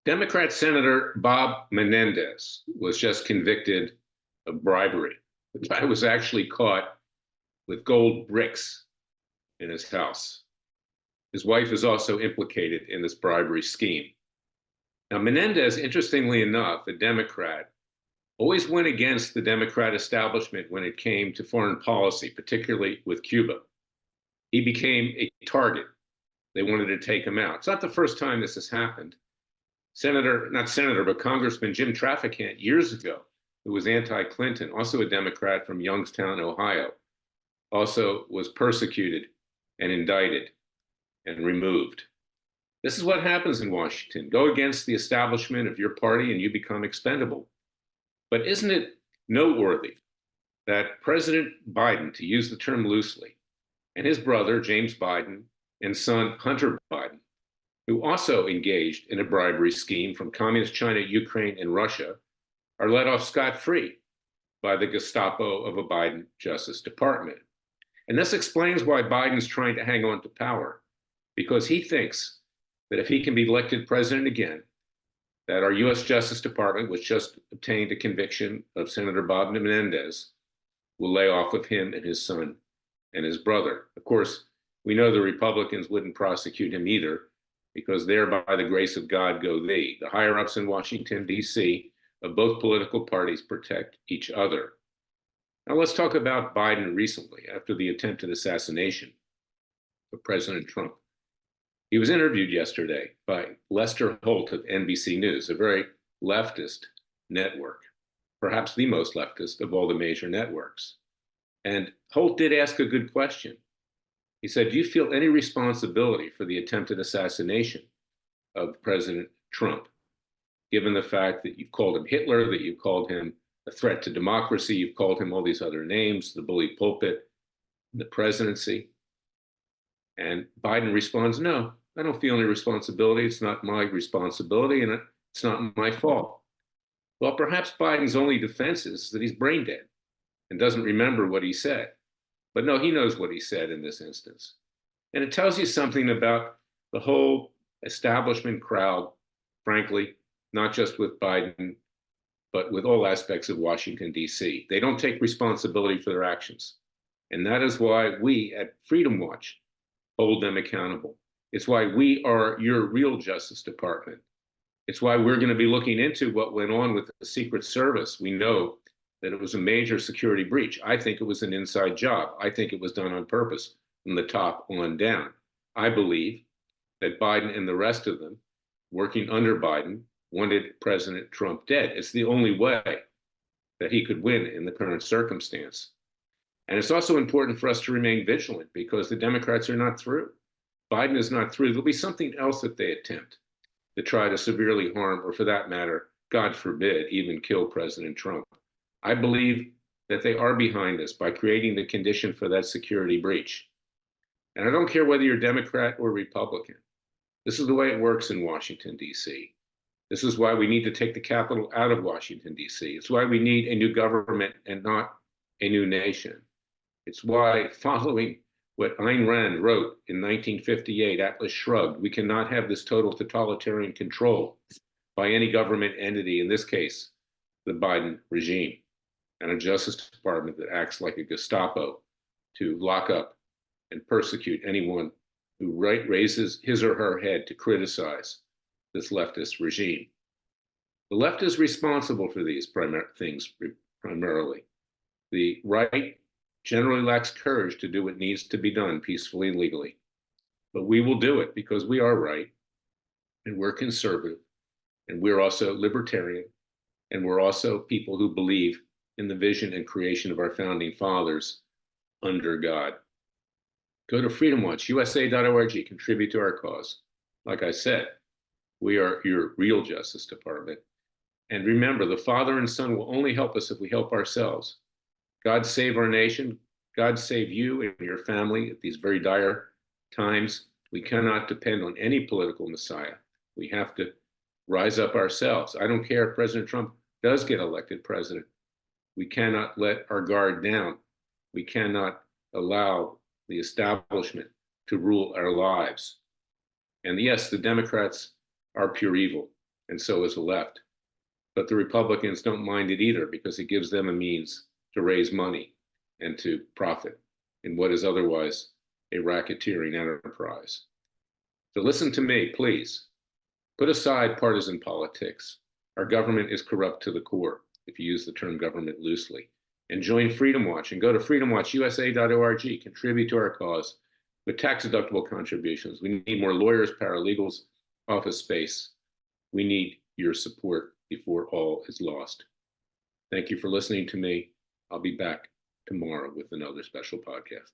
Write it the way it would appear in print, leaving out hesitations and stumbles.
Democrat Senator Bob Menendez was just convicted of bribery. The guy was actually caught with gold bricks in his house. His wife is also implicated in this bribery scheme. Now, Menendez, interestingly enough, a Democrat, always went against the Democrat establishment when it came to foreign policy, particularly with Cuba. He became a target. They wanted to take him out. It's not the first time this has happened. Not Senator, but Congressman Jim Traficant years ago, who was anti-Clinton, also a Democrat from Youngstown, Ohio, also was persecuted and indicted and removed. This is what happens in Washington. Go against the establishment of your party and you become expendable. But isn't it noteworthy that President Biden, to use the term loosely, and his brother, James Biden, and son, Hunter Biden, who also engaged in a bribery scheme from Communist China, Ukraine, and Russia, are let off scot-free by the Gestapo of a Biden Justice Department. And this explains why Biden's trying to hang on to power, because he thinks that if he can be elected president again, that our U.S. Justice Department, which just obtained a conviction of Senator Bob Menendez, will lay off of him and his son and his brother. Of course, we know the Republicans wouldn't prosecute him either, because there, by the grace of God, go they. The higher-ups in Washington, D.C., of both political parties protect each other. Now let's talk about Biden recently, after the attempted assassination of President Trump. He was interviewed yesterday by Lester Holt of NBC News, a very leftist network, perhaps the most leftist of all the major networks. And Holt did ask a good question. He said, do you feel any responsibility for the attempted assassination of President Trump, given the fact that you've called him Hitler, that you've called him a threat to democracy, you've called him all these other names, the bully pulpit, the presidency? And Biden responds, no, I don't feel any responsibility. It's not my responsibility, and it's not my fault. Well, perhaps Biden's only defense is that he's brain dead and doesn't remember what he said. But no, he knows what he said in this instance. And it tells you something about the whole establishment crowd, frankly, not just with Biden, but with all aspects of Washington, D.C. They don't take responsibility for their actions. And that is why we at Freedom Watch hold them accountable. It's why we are your real Justice Department. It's why we're going to be looking into what went on with the Secret Service. We know that it was a major security breach. I think it was an inside job. I think it was done on purpose from the top on down. I believe that Biden and the rest of them, working under Biden, wanted President Trump dead. It's the only way that he could win in the current circumstance. And it's also important for us to remain vigilant, because the Democrats are not through. Biden is not through. There'll be something else that they attempt to try to severely harm, or for that matter, God forbid, even kill President Trump. I believe that they are behind this by creating the condition for that security breach. And I don't care whether you're Democrat or Republican. This is the way it works in Washington, D.C. This is why we need to take the capital out of Washington, D.C. It's why we need a new government and not a new nation. It's why, following what Ayn Rand wrote in 1958, Atlas Shrugged, we cannot have this total totalitarian control by any government entity, in this case, the Biden regime, and a Justice Department that acts like a Gestapo to lock up and persecute anyone who raises his or her head to criticize this leftist regime. The left is responsible for these things primarily. The right generally lacks courage to do what needs to be done peacefully and legally. But we will do it because we are right, and we're conservative, and we're also libertarian, and we're also people who believe in the vision and creation of our founding fathers under God. Go to freedomwatchusa.org, contribute to our cause. Like I said, we are your real Justice Department. And remember, the Father and Son will only help us if we help ourselves. God save our nation. God save you and your family at these very dire times. We cannot depend on any political messiah. We have to rise up ourselves. I don't care if President Trump does get elected president. We cannot let our guard down. We cannot allow the establishment to rule our lives. And yes, the Democrats are pure evil. and so is the left. But the Republicans don't mind it either because it gives them a means to raise money and to profit in what is otherwise a racketeering enterprise. So listen to me, please. Put aside partisan politics. Our government is corrupt to the core, if you use the term government loosely. And join Freedom Watch and go to freedomwatchusa.org. Contribute to our cause with tax-deductible contributions. We need more lawyers, paralegals, office space. We need your support before all is lost. Thank you for listening to me. I'll be back tomorrow with another special podcast.